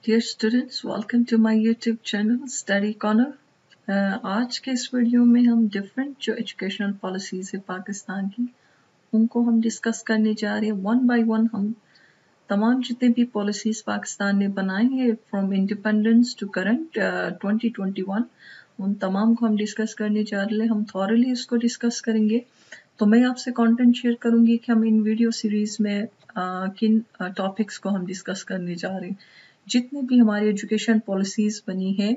Dear students, welcome to my YouTube channel Study Corner. आज के इस वीडियो में हम डिफरेंट जो एजुकेशनल पॉलिसीज़ है पाकिस्तान की उनको हम डिस्कस करने जा रहे हैं वन बाय वन। हम तमाम जितने भी पॉलिसीज़ पाकिस्तान ने बनाए हैं फ्रॉम इंडिपेंडेंस टू करंट 2021 उन तमाम को हम डिस्कस करने जा रहे हैं। हम थॉरली इसको डिस्कस करेंगे। तो मैं आपसे कंटेंट शेयर करूंगी कि हम इन वीडियो सीरीज़ में किन टॉपिक्स को हम डिस्कस करने जा रहे हैं। जितने भी हमारी एजुकेशन पॉलिसीज़ बनी है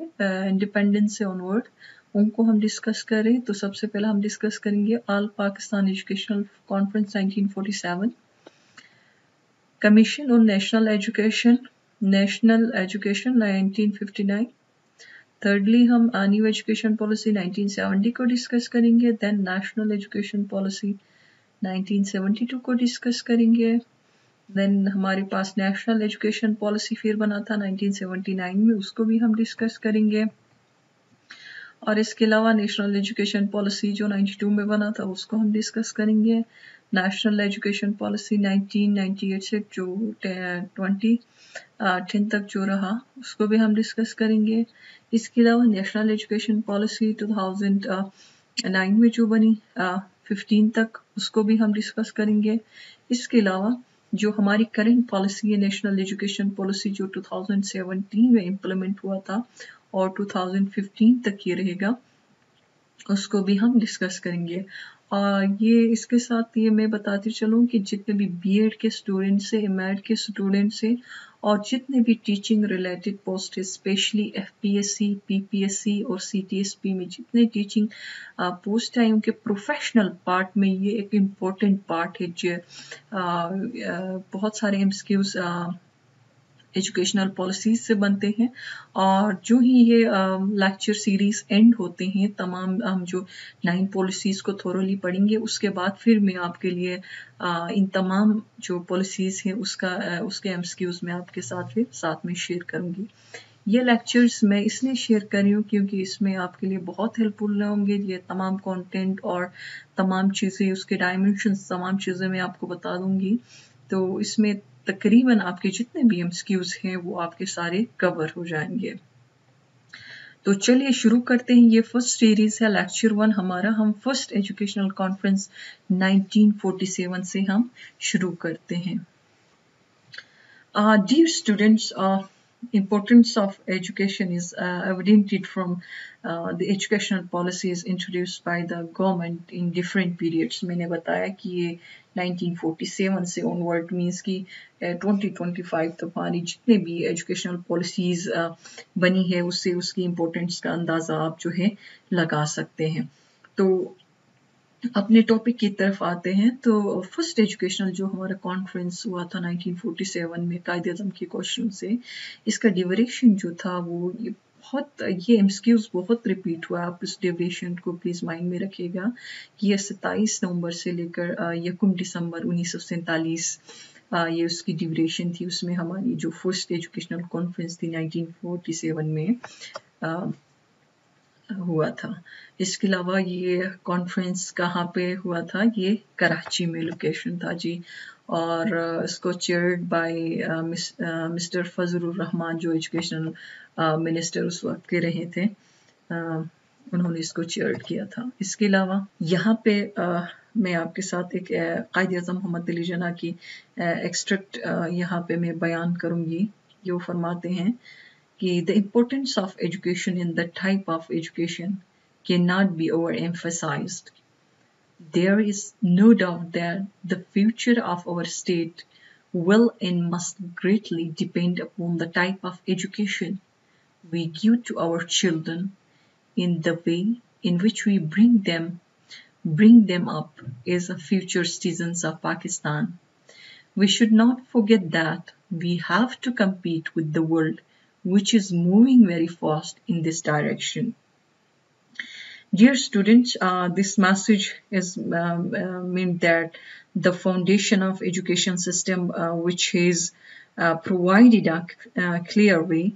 इंडिपेंडेंस से ऑनवर्ड उनको हम डिस्कस करें। तो सबसे पहले हम डिस्कस करेंगे all Pakistan educational conference 1947, commission on national education 1959, thirdly हम न्यू एजुकेशन पॉलिसी 1970 को डिस्कस करेंगे। देन नेशनल एजुकेशन पॉलिसी 1972 को डिस्कस करेंगे। देन हमारे पास नेशनल एजुकेशन पॉलिसी फिर बना था 1979 में, उसको भी हम डिस्कस करेंगे। और इसके अलावा नेशनल एजुकेशन पॉलिसी जो 92 में बना था उसको हम डिस्कस करेंगे। नेशनल एजुकेशन पॉलिसी 1998 से जो 2010 तक जो रहा उसको भी हम डिस्कस करेंगे। इसके अलावा नेशनल एजुकेशन पॉलिसी 2009 में जो बनी 15 तक उसको भी हम डिस्कस करेंगे। इसके अलावा जो हमारी करंट पॉलिसी है नेशनल एजुकेशन पॉलिसी जो 2017 में इम्प्लीमेंट हुआ था और 2015 तक ये रहेगा उसको भी हम डिस्कस करेंगे। ये इसके साथ ये मैं बताती चलूँ कि जितने भी बीएड के स्टूडेंट्स हैं, एमएड के स्टूडेंट्स हैं और जितने भी टीचिंग रिलेटेड पोस्ट है स्पेशली एफपीएससी, पीपीएससी और सीटीएसपी में जितने टीचिंग पोस्ट हैं उनके प्रोफेशनल पार्ट में ये एक इम्पोर्टेंट पार्ट है जो बहुत सारे एमसीक्यूज एजुकेशनल पॉलिसीज से बनते हैं। और जो ही ये लेक्चर सीरीज एंड होते हैं तमाम हम जो 9 पॉलिसीज़ को थोरोली पढ़ेंगे उसके बाद फिर मैं आपके लिए इन तमाम जो पॉलिसीज़ हैं उसके एमसीक्यूज मैं आपके साथ में शेयर करूंगी। ये लेक्चर्स मैं इसलिए शेयर कर रही हूँ क्योंकि इसमें आपके लिए बहुत हेल्पफुल होंगे। ये तमाम कंटेंट और तमाम चीज़ें उसके डायमेंशंस तमाम चीज़ें मैं आपको बता दूंगी। तो इसमें तकरीबन आपके जितने भी एमसीक्यूज हैं वो आपके सारे कवर हो जाएंगे। तो चलिए शुरू करते हैं। ये फर्स्ट सीरीज है लेक्चर 1 हमारा। हम फर्स्ट एजुकेशनल कॉन्फ्रेंस 1947 से हम शुरू करते हैं। Dear students, importance of education is evident from the educational policies introduced by the government in different periods. मैंने बताया कि ये 1947 से onward means कि 2025 तक हमारी जितने भी एजुकेशनल पॉलिसीज बनी है उससे उसकी इम्पोर्टेंस का अंदाज़ा आप जो है लगा सकते हैं। तो अपने टॉपिक की तरफ आते हैं। तो फर्स्ट एजुकेशनल जो हमारा कॉन्फ्रेंस हुआ था 1947 में कायदे-ए-आज़म के क्वेश्चन से, इसका ड्यूरेशन जो था वो ये एमसीक्यूज बहुत रिपीट हुआ। आप इस ड्यूरेशन को प्लीज़ माइंड में रखिएगा कि ये 27 नवंबर से लेकर 1 दिसंबर 1947 ये उसकी ड्यूरेशन थी। उसमें हमारी जो फर्स्ट एजुकेशनल कॉन्फ्रेंस थी 1947 में हुआ था। इसके अलावा ये कॉन्फ्रेंस कहाँ पे हुआ था? ये कराची में लोकेशन था जी। और इसको chaired by mister Fazlur Rahman जो एजुकेशनल मिनिस्टर उस वक्त के रहे थे, उन्होंने इसको चेयर्ड किया था। इसके अलावा यहाँ पे मैं आपके साथ एक कायदे-ए-आज़म मोहम्मद अली जिन्ना की एक्सट्रैक्ट यहाँ पे मैं बयान करूँगी। जो फरमाते हैं कि the importance of education and the type of education cannot be overemphasized. There is no doubt that the future of our state will and must greatly depend upon the type of education we give to our children in the way in which we bring them up as a future citizens of Pakistan. We should not forget that we have to compete with the world which is moving very fast in this direction. Dear students, this message is meant that the foundation of education system which has provided a clear way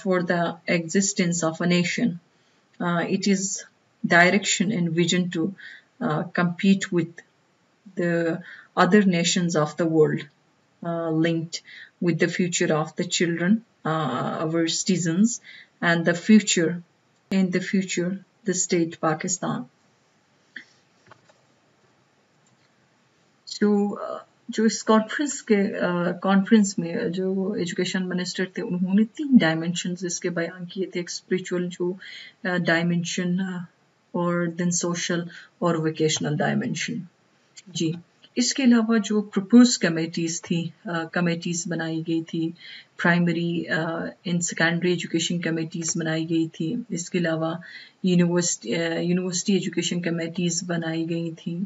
for the existence of a nation. It is direction and vision to compete with the other nations of the world. linked with the future of the children, our citizens, and the future, the state Pakistan. जो जो इस conference में जो education minister थे उन्होंने 3 dimensions इसके बयान किए थे, एक स्पिरिचुअल जो डायमेंशन और देन सोशल और वोकेशनल डायमेंशन। जी, इसके अलावा जो प्रपोज कमेटीज बनाई गई थी, primary and secondary education committees बनाई गई थी, इसके अलावा यूनिवर्सिटी एजुकेशन कमेटीज बनाई गई थी,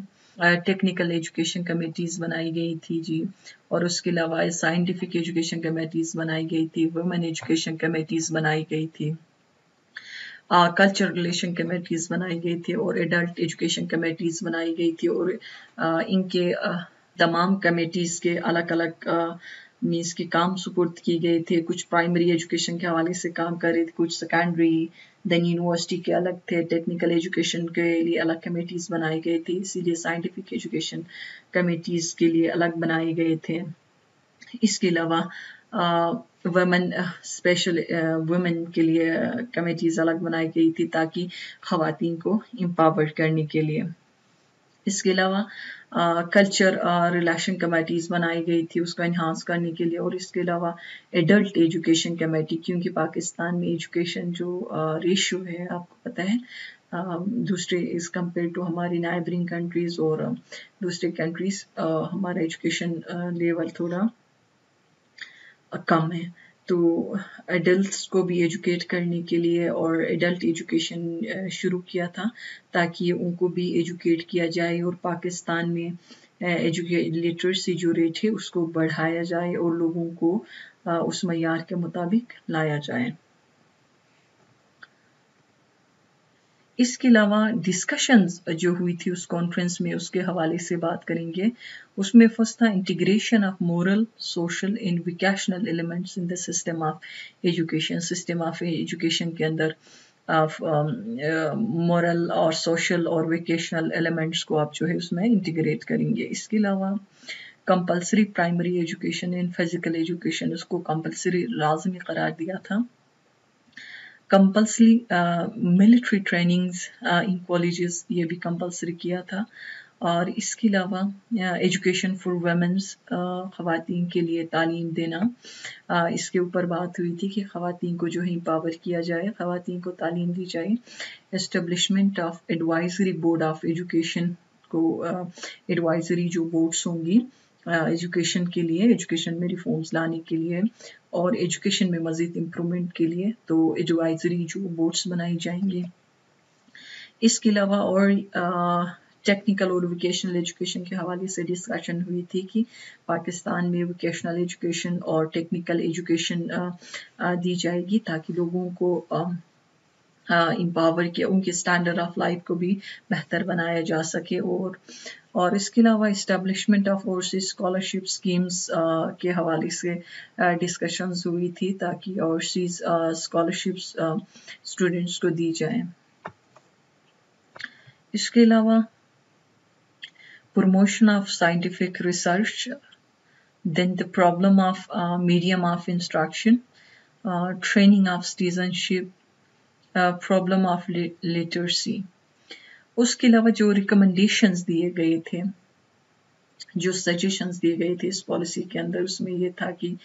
टेक्निकल एजुकेशन कमेटीज बनाई गई थी जी, और उसके अलावा साइंटिफिक एजुकेशन कमेटीज बनाई गई थी, वुमेन एजुकेशन कमेटीज बनाई गई थी, कल्चर रिलेशन कमेटीज बनाई गई थी और एडल्ट एजुकेशन कमेटीज बनाई गई थी, और इनके तमाम कमेटीज के अलग अलग मीन्स के काम सुपुर्द किए गए थे। कुछ प्राइमरी एजुकेशन के हवाले से काम कर रहे थे, कुछ सेकेंडरी, देन यूनिवर्सिटी के अलग थे, टेक्निकल एजुकेशन के लिए अलग कमेटीज बनाई गई थी, इसीलिए साइंटिफिक एजुकेशन कमेटीज के लिए अलग बनाए गए थे। इसके अलावा वुमेन स्पेशल वुमेन के लिए कमेटीज अलग बनाई गई थी ताकि खवातीन को एम्पावर करने के लिए। इसके अलावा कल्चर रिलेशन कमेटीज बनाई गई थी उसको इन्हांस करने के लिए, और इसके अलावा एडल्ट एजुकेशन कमेटी, क्योंकि पाकिस्तान में एजुकेशन जो रेशियो है आपको पता है दूसरे इज कम्पेयर टू हमारी नाइबरिंग कंट्रीज और दूसरे कंट्रीज हमारा एजुकेशन लेवल थोड़ा कम है। तो एडल्ट्स को भी एजुकेट करने के लिए और एडल्ट एजुकेशन शुरू किया था ताकि उनको भी एजुकेट किया जाए और पाकिस्तान में लिटरेसी जो रेट है उसको बढ़ाया जाए और लोगों को उस मयार के मुताबिक लाया जाए। इसके अलावा डिस्कशंस जो हुई थी उस कॉन्फ्रेंस में उसके हवाले से बात करेंगे। उसमें फर्स्ट था integration of moral, social and vocational elements in the system of education के अंदर मोरल और सोशल और वोकेशनल एलिमेंट्स को आप जो है उसमें इंटीग्रेट करेंगे। इसके अलावा compulsory primary education and physical education उसको कंपल्सरी लाजमी करार दिया था। कंपल्सरी मिलिट्री ट्रेनिंग्स इन कॉलेजेस ये भी कंपल्सरी किया था, और इसके अलावा एजुकेशन फॉर वुमेन्स ख़वातीन के लिए तालीम देना, इसके ऊपर बात हुई थी कि ख़वातीन को जो है एम्पावर किया जाए, ख़वातीन को तालीम दी जाए। Establishment of advisory board of education को एडवाइजरी जो बोर्ड्स होंगी एजुकेशन के लिए, एजुकेशन में रिफॉर्म्स लाने के लिए और एजुकेशन में मज़ीद इम्प्रूवमेंट के लिए तो एडवाइजरी जो बोर्ड्स बनाई जाएंगे। इसके अलावा और टेक्निकल और वोकेशनल एजुकेशन के हवाले से डिस्कशन हुई थी कि पाकिस्तान में वोकेशनल एजुकेशन और टेक्निकल एजुकेशन दी जाएगी ताकि लोगों को एम्पावर किया, उनके स्टैंडर्ड ऑफ लाइफ को भी बेहतर बनाया जा सके। और इसके अलावा establishment of overseas scholarship schemes के हवाले से डिस्कशंस हुई थी ताकि ओवरसीज स्कॉलरशिप्स स्टूडेंट्स को दी जाए। इसके अलावा promotion of scientific research, then the problem of medium of instruction, training of citizenship, problem of literacy. उसके अलावा जो रिकमेंडेशंस दिए गए थे, जो सजेशंस दिए गए थे इस पॉलिसी के अंदर, उसमें ये था कि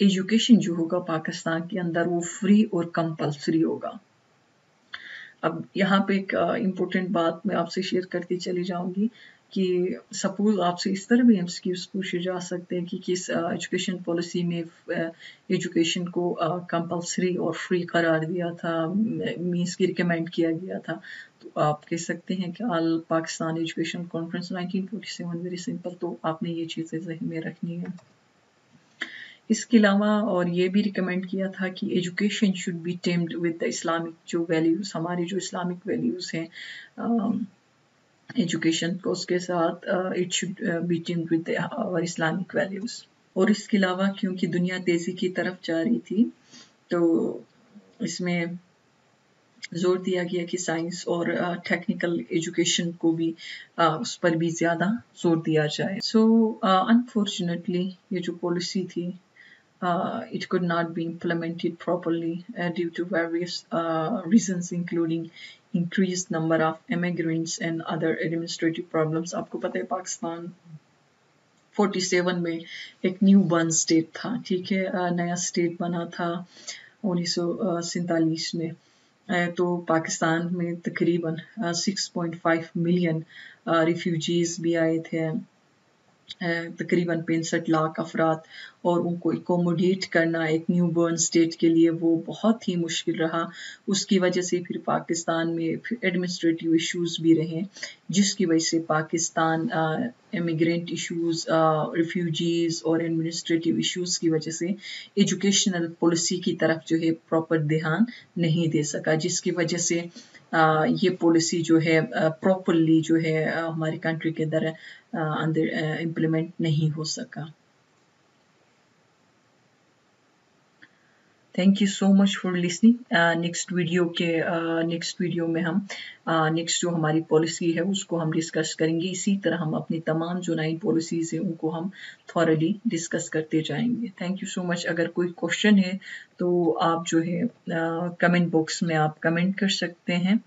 एजुकेशन जो होगा पाकिस्तान के अंदर वो फ्री और कंपल्सरी होगा। अब यहाँ पे एक इम्पोर्टेंट बात मैं आपसे शेयर करती चली जाऊंगी कि सपोज आपसे इस तरह भी एमसीक्यूज पूछे जा सकते हैं कि किस एजुकेशन पॉलिसी में एजुकेशन को कंपल्सरी और फ्री करार दिया था, मींस की रिकमेंड किया गया था। तो आप कह सकते हैं कि all Pakistan education conference 1947, very simple. तो आपने ये चीज़ें ज़हन में रखनी है। इसके अलावा और ये भी रिकमेंड किया था कि education should be tamed with the Islamic जो वैल्यूज़, हमारी जो इस्लामिक वैल्यूज़ हैं एजुकेशन को उसके साथ it should be tamed with our Islamic values. और इसके अलावा क्योंकि दुनिया तेज़ी की तरफ जा रही थी तो इसमें जोर दिया गया कि साइंस और टेक्निकल एजुकेशन को भी उस पर भी ज़्यादा जोर दिया जाए. सो अनफॉर्चुनेटली ये जो पॉलिसी थी, it could not be implemented properly due to various reasons, including increased number of immigrants and other administrative problems. आपको पता है पाकिस्तान 47 में एक न्यू बर्न स्टेट था, ठीक है, नया स्टेट बना था 1947 में. तो पाकिस्तान में तकरीबन 6.5 मिलियन रिफ्यूजीज भी आए थे, तकरीबन 65 लाख अफराद, और उनको एकोमोडेट करना एक न्यू बर्न स्टेट के लिए वो बहुत ही मुश्किल रहा. उसकी वजह से फिर पाकिस्तान में एडमिनिस्ट्रेटिव इश्यूज भी रहे, जिसकी वजह से पाकिस्तान इमिग्रेंट इश्यूज, रिफ्यूजीज और एडमिनिस्ट्रेटिव इश्यूज की वजह से एजुकेशनल पॉलिसी की तरफ जो है प्रॉपर ध्यान नहीं दे सका, जिसकी वजह से ये पॉलिसी जो है प्रॉपरली जो है हमारी कंट्री के अंदर इम्प्लीमेंट नहीं हो सका. Thank you so much for listening. Next video में हम नेक्स्ट जो हमारी पॉलिसी है उसको हम डिस्कस करेंगे. इसी तरह हम अपनी तमाम जो नई पॉलिसीज है उनको हम थॉरली डिस्कस करते जाएंगे. Thank you so much. अगर कोई क्वेश्चन है तो आप जो है कमेंट बॉक्स में आप कमेंट कर सकते हैं.